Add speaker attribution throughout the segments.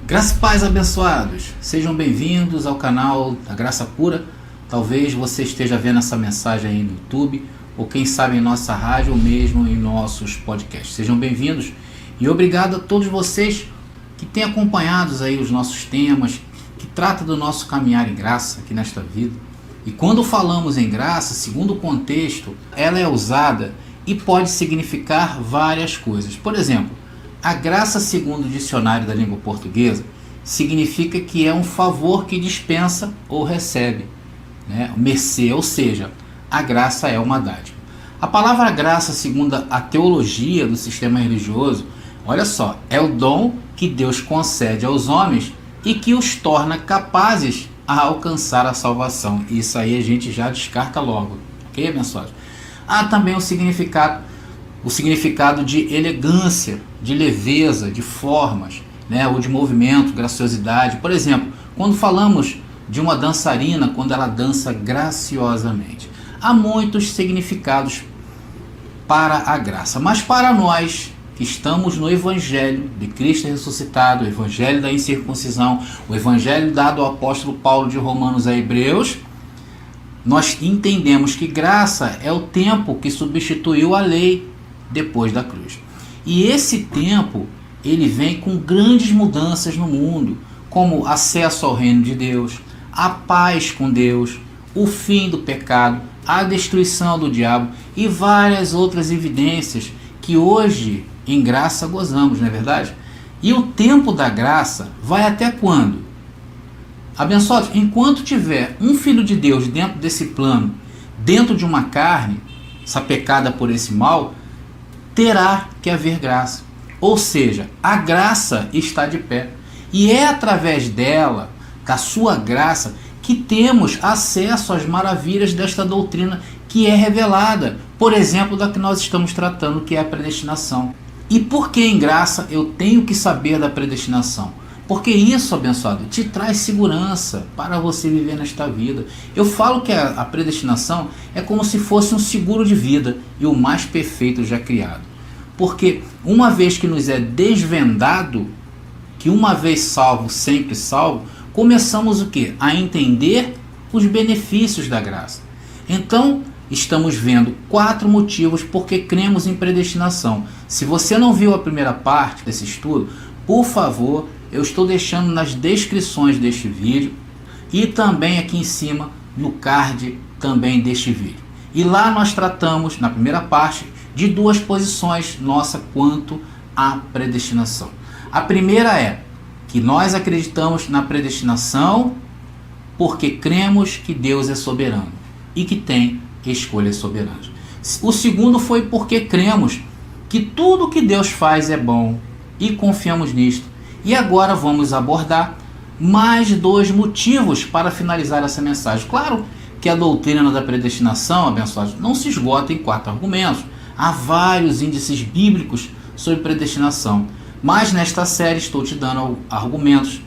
Speaker 1: Graça e paz, abençoados, sejam bem-vindos ao canal da Graça Pura. Talvez você esteja vendo essa mensagem aí no YouTube, ou quem sabe em nossa rádio, ou mesmo em nossos podcasts. Sejam bem-vindos e obrigado a todos vocês que têm acompanhado aí os nossos temas, que tratam do nosso caminhar em graça aqui nesta vida. E quando falamos em graça, segundo o contexto, ela é usada e pode significar várias coisas. Por exemplo, a graça, segundo o dicionário da língua portuguesa, significa que é um favor que dispensa ou recebe, né? Mercê, ou seja, a graça é uma dádiva. A palavra graça, segundo a teologia do sistema religioso, olha só, é o dom que Deus concede aos homens e que os torna capazes a alcançar a salvação. Isso aí a gente já descarta logo, ok, abençoados? Há também o significado de elegância, de leveza, de formas, né, ou de movimento, graciosidade. Por exemplo, quando falamos de uma dançarina, quando ela dança graciosamente. Há muitos significados para a graça, mas para nós que estamos no Evangelho de Cristo ressuscitado, o Evangelho da incircuncisão, o Evangelho dado ao apóstolo Paulo de Romanos a Hebreus, nós entendemos que graça é o tempo que substituiu a lei depois da cruz. E esse tempo, ele vem com grandes mudanças no mundo, como acesso ao reino de Deus, a paz com Deus, o fim do pecado, a destruição do diabo e várias outras evidências que hoje em graça gozamos, não é verdade? E o tempo da graça vai até quando? Abençoados, enquanto tiver um filho de Deus dentro desse plano, dentro de uma carne sapecada por esse mal, terá que haver graça. Ou seja, a graça está de pé. E é através dela, da sua graça, que temos acesso às maravilhas desta doutrina que é revelada. Por exemplo, da que nós estamos tratando, que é a predestinação. E por que em graça eu tenho que saber da predestinação? Porque isso, abençoado, te traz segurança para você viver nesta vida. Eu falo que a predestinação é como se fosse um seguro de vida e o mais perfeito já criado. Porque uma vez que nos é desvendado, que uma vez salvo, sempre salvo, começamos o quê? A entender os benefícios da graça. Então, estamos vendo 4 motivos porque cremos em predestinação. Se você não viu a primeira parte desse estudo, por favor, eu estou deixando nas descrições deste vídeo e também aqui em cima no card também deste vídeo. E lá nós tratamos, na primeira parte, de 2 posições nossa quanto à predestinação. A primeira é que nós acreditamos na predestinação porque cremos que Deus é soberano e que tem escolhas soberanas. O segundo foi porque cremos que tudo que Deus faz é bom e confiamos nisto. E agora vamos abordar mais 2 motivos para finalizar essa mensagem. Claro que a doutrina da predestinação, abençoados, não se esgota em 4 argumentos. Há vários índices bíblicos sobre predestinação. Mas nesta série estou te dando argumentos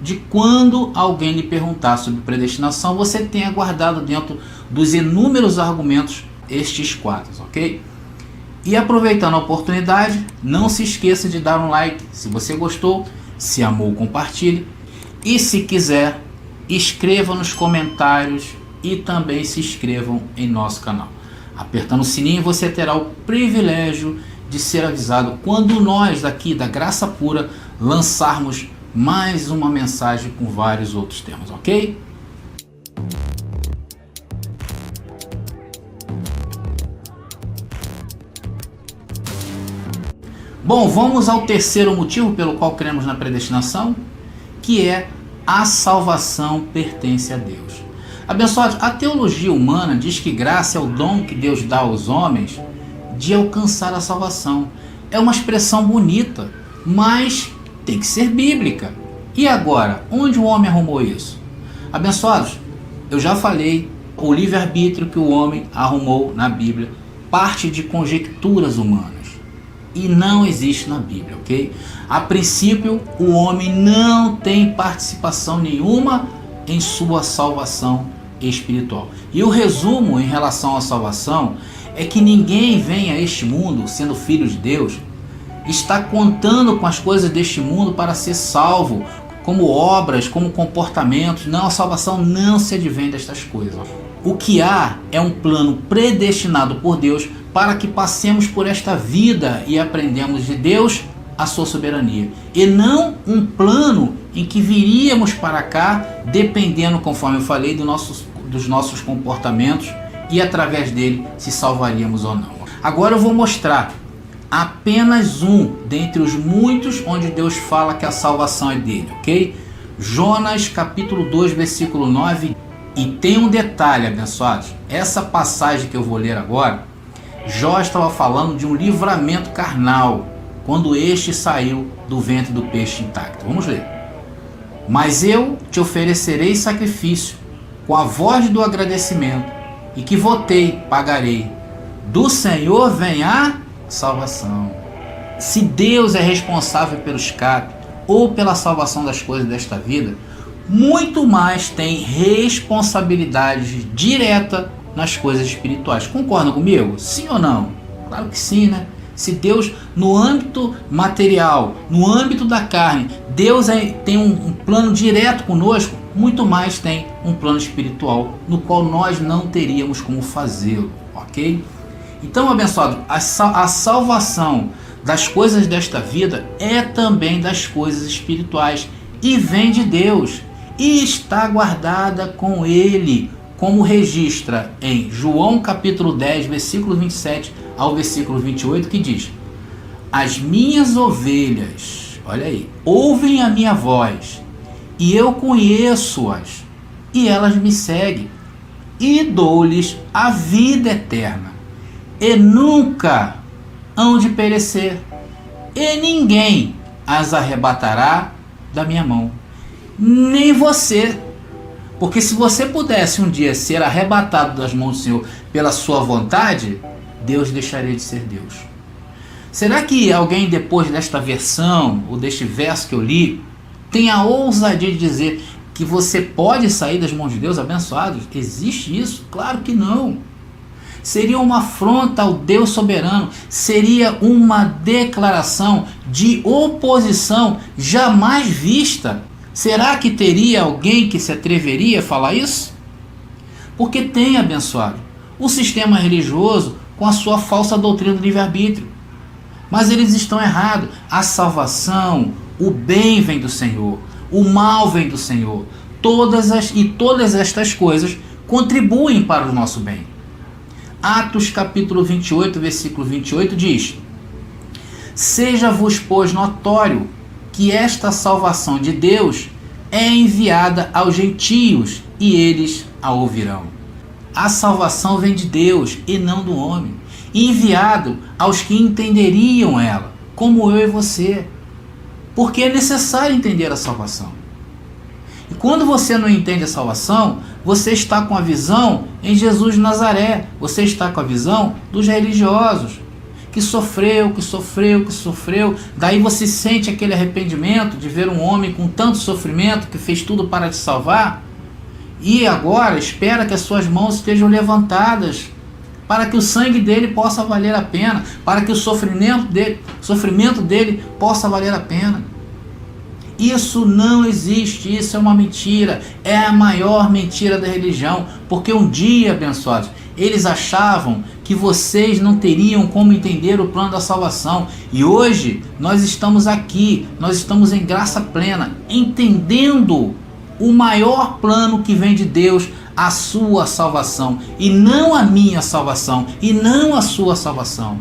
Speaker 1: de quando alguém lhe perguntar sobre predestinação, você tenha guardado dentro dos inúmeros argumentos estes 4, ok? E aproveitando a oportunidade, não se esqueça de dar um like se você gostou, se amou, compartilhe. E se quiser, escreva nos comentários e também se inscrevam em nosso canal. Apertando o sininho, você terá o privilégio de ser avisado quando nós daqui da Graça Pura lançarmos mais uma mensagem com vários outros temas, ok? Bom, vamos ao terceiro motivo pelo qual cremos na predestinação, que é a salvação pertence a Deus. Abençoados, a teologia humana diz que graça é o dom que Deus dá aos homens de alcançar a salvação. É uma expressão bonita, mas tem que ser bíblica. E agora, onde o homem arrumou isso? Abençoados, eu já falei, o livre-arbítrio que o homem arrumou na Bíblia parte de conjecturas humanas. E não existe na Bíblia, ok? A princípio, o homem não tem participação nenhuma em sua salvação espiritual. E o resumo em relação à salvação é que ninguém vem a este mundo sendo filho de Deus está contando com as coisas deste mundo para ser salvo, como obras, como comportamentos. Não, a salvação não se advém destas coisas. O que há é um plano predestinado por Deus para que passemos por esta vida e aprendamos de Deus a sua soberania, e não um plano em que viríamos para cá dependendo, conforme eu falei, dos nossos comportamentos, e através dele se salvaríamos ou não. Agora eu vou mostrar apenas um dentre os muitos onde Deus fala que a salvação é dele, ok? Jonas capítulo 2, versículo 9. E tem um detalhe, abençoados, essa passagem que eu vou ler agora, Jó estava falando de um livramento carnal, quando este saiu do ventre do peixe intacto. Vamos ler. Mas eu te oferecerei sacrifício com a voz do agradecimento, e que votei, pagarei. Do Senhor vem a salvação. Se Deus é responsável pelo escape ou pela salvação das coisas desta vida, muito mais tem responsabilidade direta nas coisas espirituais. Concordam comigo? Sim ou não? Claro que sim, né? Se Deus, no âmbito material, no âmbito da carne, Deus tem um plano direto conosco, muito mais tem um plano espiritual, no qual nós não teríamos como fazê-lo, ok? Então, abençoado, a salvação das coisas desta vida é também das coisas espirituais e vem de Deus e está guardada com Ele, como registra em João capítulo 10, versículo 27 ao versículo 28, que diz: as minhas ovelhas, olha aí, ouvem a minha voz, e eu conheço-as, e elas me seguem, e dou-lhes a vida eterna, e nunca hão de perecer, e ninguém as arrebatará da minha mão, nem você. Porque se você pudesse um dia ser arrebatado das mãos do Senhor pela sua vontade, Deus deixaria de ser Deus. Será que alguém, depois desta versão ou deste verso que eu li, tem a ousadia de dizer que você pode sair das mãos de Deus, abençoados? Existe isso? Claro que não. Seria uma afronta ao Deus soberano, seria uma declaração de oposição jamais vista. Será que teria alguém que se atreveria a falar isso? Porque tem, abençoado, o sistema religioso com a sua falsa doutrina do livre-arbítrio. Mas eles estão errados. A salvação, o bem vem do Senhor, o mal vem do Senhor. Todas estas coisas contribuem para o nosso bem. Atos capítulo 28, versículo 28 diz: seja-vos, pois, notório que esta salvação de Deus é enviada aos gentios, e eles a ouvirão. A salvação vem de Deus e não do homem, enviado aos que entenderiam ela, como eu e você, porque é necessário entender a salvação. E quando você não entende a salvação, você está com a visão em Jesus de Nazaré, você está com a visão dos religiosos, que sofreu, daí você sente aquele arrependimento de ver um homem com tanto sofrimento, que fez tudo para te salvar, e agora espera que as suas mãos estejam levantadas, para que o sangue dele possa valer a pena, para que o sofrimento dele possa valer a pena. Isso não existe, isso é uma mentira, é a maior mentira da religião, porque um dia, abençoados, eles achavam que vocês não teriam como entender o plano da salvação, e hoje nós estamos aqui, nós estamos em graça plena, entendendo o maior plano que vem de Deus, a sua salvação, e não a minha salvação, e não a sua salvação.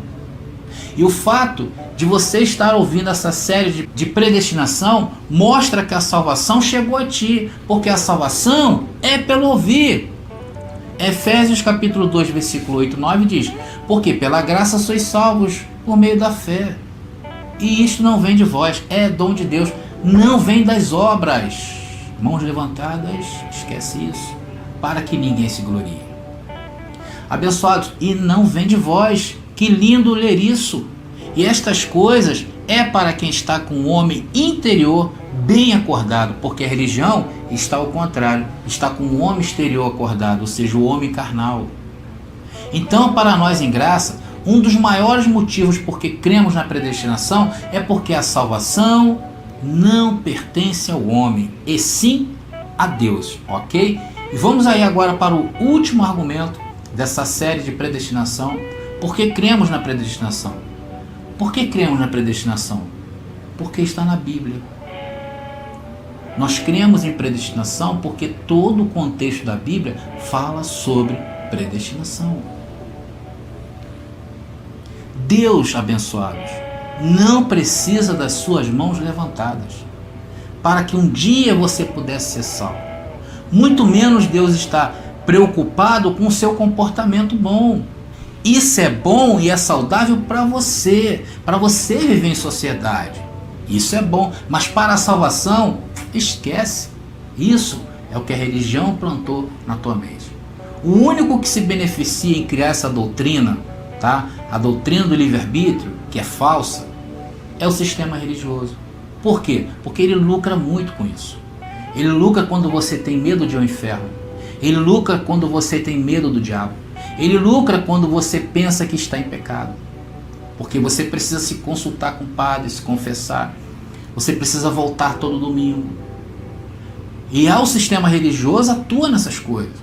Speaker 1: E o fato de você estar ouvindo essa série de predestinação mostra que a salvação chegou a ti, porque a salvação é pelo ouvir. Efésios capítulo 2, versículo 8 e 9 diz: porque pela graça sois salvos por meio da fé, e isto não vem de vós, é dom de Deus, não vem das obras. Mãos levantadas, esquece isso, para que ninguém se glorie. Abençoados, e não vem de vós. Que lindo ler isso. E estas coisas é para quem está com o homem interior bem acordado, porque a religião está ao contrário, está com o homem exterior acordado, ou seja, o homem carnal. Então, para nós em graça, Um dos maiores motivos porque cremos na predestinação é porque a salvação não pertence ao homem, e sim a Deus, ok? E vamos aí agora para o último argumento dessa série de predestinação. Por que cremos na predestinação? Por que cremos na predestinação? Porque está na Bíblia. Nós cremos em predestinação porque todo o contexto da Bíblia fala sobre predestinação. Deus, abençoados, não precisa das suas mãos levantadas para que um dia você pudesse ser salvo. Muito menos Deus está preocupado com o seu comportamento bom. Isso é bom e é saudável para você viver em sociedade. Isso é bom, mas para a salvação, esquece. Isso é o que a religião plantou na tua mente. O único que se beneficia em criar essa doutrina, tá? A doutrina do livre-arbítrio, que é falsa, é o sistema religioso. Por quê? Porque ele lucra muito com isso. Ele lucra quando você tem medo de ir ao inferno. Ele lucra quando você tem medo do diabo. Ele lucra quando você pensa que está em pecado. Porque você precisa se consultar com o padre, se confessar. Você precisa voltar todo domingo. E o sistema religioso atua nessas coisas.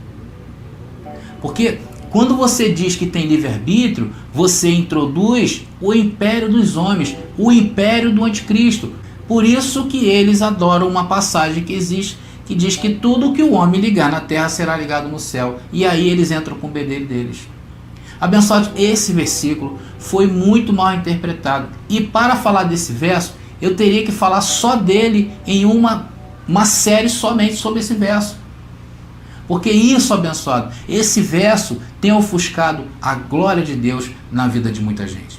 Speaker 1: Porque quando você diz que tem livre-arbítrio, você introduz o império dos homens, o império do anticristo. Por isso que eles adoram uma passagem que existe, que diz que tudo que o homem ligar na terra será ligado no céu. E aí eles entram com o bedelho deles. Abençoados, esse versículo foi muito mal interpretado. E para falar desse verso, eu teria que falar só dele em uma série somente sobre esse verso. Porque isso, abençoado, esse verso tem ofuscado a glória de Deus na vida de muita gente.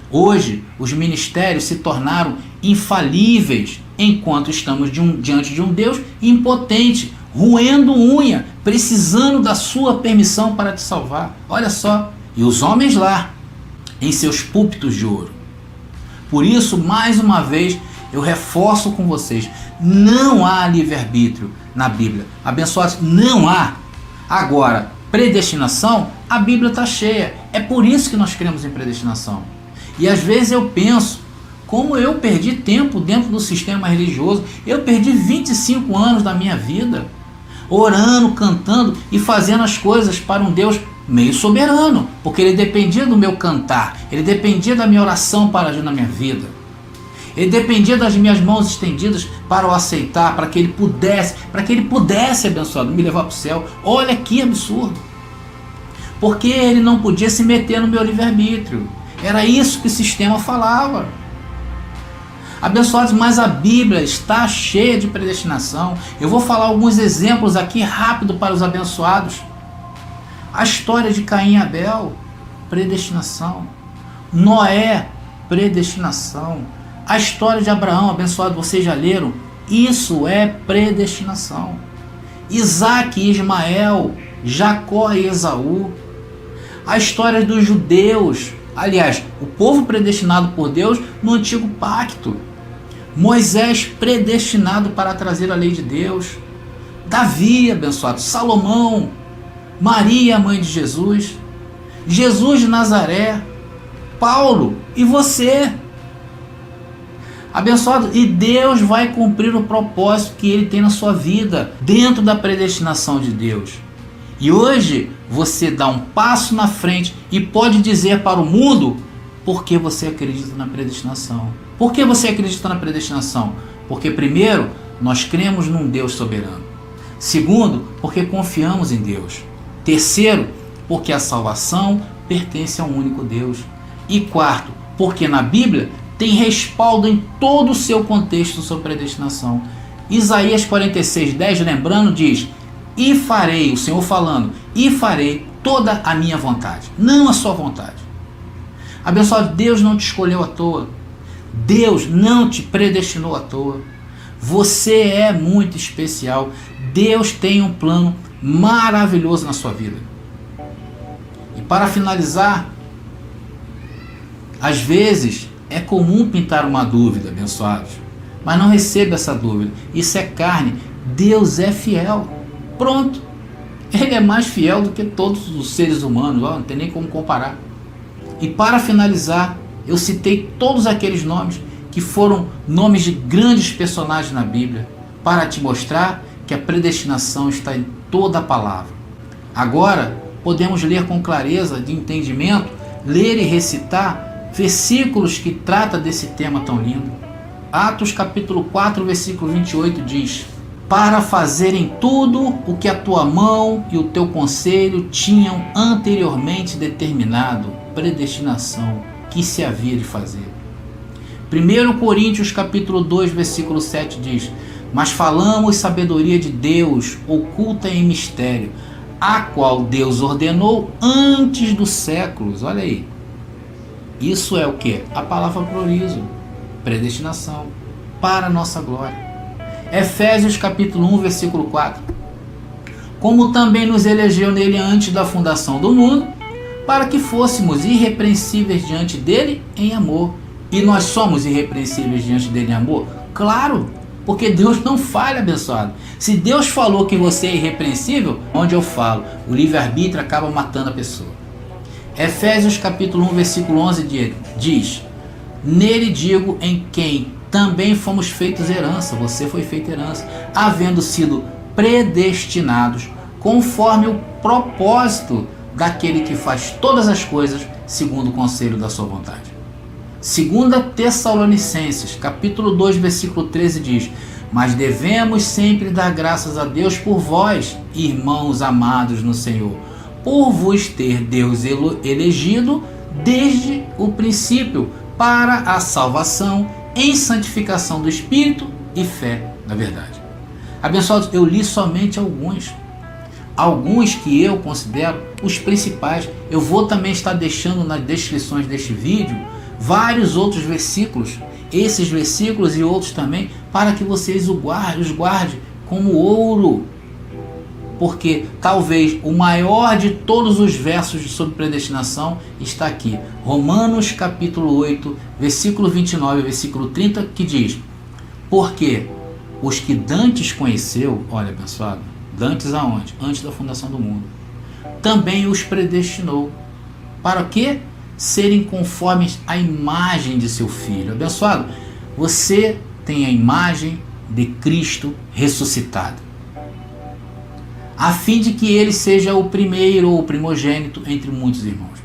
Speaker 1: Hoje, os ministérios se tornaram infalíveis, enquanto estamos diante de um Deus impotente, roendo unha, precisando da sua permissão para te salvar. Olha só, e os homens lá, em seus púlpitos de ouro. Por isso, mais uma vez, eu reforço com vocês, não há livre-arbítrio na Bíblia. Abençoados, não há. Agora, predestinação, a Bíblia está cheia. É por isso que nós cremos em predestinação. E às vezes eu penso, como eu perdi tempo dentro do sistema religioso. Eu perdi 25 anos da minha vida orando, cantando e fazendo as coisas para um Deus meio soberano, porque ele dependia do meu cantar, ele dependia da minha oração para agir na minha vida, ele dependia das minhas mãos estendidas para o aceitar, para que ele pudesse, abençoado, me levar para o céu. Olha que absurdo, porque ele não podia se meter no meu livre-arbítrio. Era isso que o sistema falava. Abençoados, mas a Bíblia está cheia de predestinação. Eu vou falar alguns exemplos aqui rápido para os abençoados. A história de Caim e Abel, predestinação. Noé, predestinação. A história de Abraão, abençoado, vocês já leram? Isso é predestinação. Isaac e Ismael, Jacó e Esaú. A história dos judeus, aliás, o povo predestinado por Deus no antigo pacto. Moisés predestinado para trazer a lei de Deus. Davi, abençoado, Salomão, Maria, mãe de Jesus, Jesus de Nazaré, Paulo e você. Abençoado, e Deus vai cumprir o propósito que Ele tem na sua vida, dentro da predestinação de Deus. E hoje você dá um passo na frente e pode dizer para o mundo por que você acredita na predestinação. Por que você acredita na predestinação? Porque primeiro, nós cremos num Deus soberano. Segundo, porque confiamos em Deus. Terceiro, porque a salvação pertence a um único Deus. E quarto, porque na Bíblia tem respaldo em todo o seu contexto sobre predestinação. Isaías 46:10, lembrando, diz: e farei, o Senhor falando, e farei toda a minha vontade, não a sua vontade. Abençoado, Deus não te escolheu à toa. Deus não te predestinou à toa. Você é muito especial. Deus tem um plano maravilhoso na sua vida. E para finalizar, às vezes é comum pintar uma dúvida, abençoados, mas não receba essa dúvida. Isso é carne. Deus é fiel. Pronto. Ele é mais fiel do que todos os seres humanos. Não tem nem como comparar. E para finalizar, eu citei todos aqueles nomes que foram nomes de grandes personagens na Bíblia, para te mostrar que a predestinação está em toda a palavra. Agora, podemos ler com clareza de entendimento, ler e recitar versículos que tratam desse tema tão lindo. Atos capítulo 4, versículo 28 diz: para fazerem tudo o que a tua mão e o teu conselho tinham anteriormente determinado, predestinação que se havia de fazer. 1 Coríntios capítulo 2, versículo 7 diz: mas falamos sabedoria de Deus, oculta em mistério, a qual Deus ordenou antes dos séculos. Olha aí. Isso é o que? A palavra priorizo, predestinação, para a nossa glória. Efésios capítulo 1, versículo 4. Como também nos elegeu nele antes da fundação do mundo, para que fôssemos irrepreensíveis diante dele em amor. E nós somos irrepreensíveis diante dele em amor? Claro, porque Deus não falha, abençoado. Se Deus falou que você é irrepreensível, onde eu falo, o livre-arbítrio acaba matando a pessoa. Efésios capítulo 1, versículo 11 diz: nele digo, em quem também fomos feitos herança, você foi feito herança, havendo sido predestinados conforme o propósito daquele que faz todas as coisas segundo o conselho da sua vontade. 2 Tessalonicenses capítulo 2, versículo 13 diz: mas devemos sempre dar graças a Deus por vós, irmãos amados no Senhor, por vos ter Deus elegido desde o princípio para a salvação em santificação do Espírito e fé na verdade. Abençoados, eu li somente alguns que eu considero os principais. Eu vou também estar deixando nas descrições deste vídeo vários outros versículos, esses versículos e outros também, para que vocês os guardem como ouro, porque talvez o maior de todos os versos sobre predestinação está aqui, Romanos capítulo 8, versículo 29 e versículo 30, que diz: porque os que dantes conheceu, olha abençoado, dantes aonde? Antes da fundação do mundo, também os predestinou. Para quê? Serem conformes à imagem de seu Filho. Abençoado, você tem a imagem de Cristo ressuscitado, a fim de que ele seja o primeiro ou o primogênito entre muitos irmãos.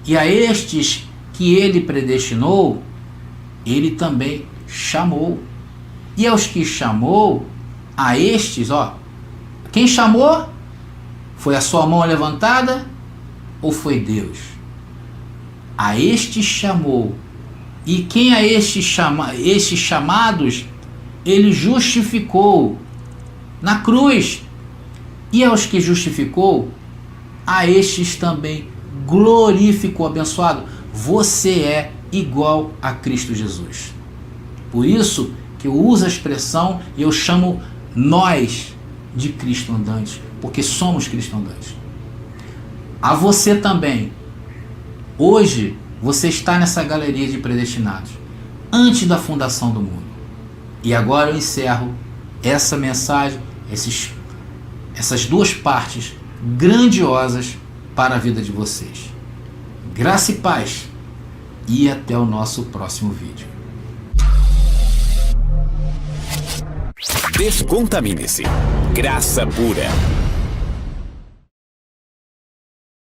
Speaker 1: E a estes que ele predestinou, ele também chamou. E aos que chamou, a estes, quem chamou? Foi a sua mão levantada ou foi Deus? A estes chamou. E quem a estes chamados, ele justificou na cruz. E aos que justificou, a estes também glorificou. Abençoado, você é igual a Cristo Jesus. Por isso que eu uso a expressão e eu chamo nós de Cristo andantes, porque somos Cristo andantes. A você também. Hoje você está nessa galeria de predestinados, antes da fundação do mundo. E agora eu encerro essa mensagem, essas duas partes grandiosas para a vida de vocês. Graça e paz, e até o nosso próximo vídeo.
Speaker 2: Descontamine-se. Graça pura.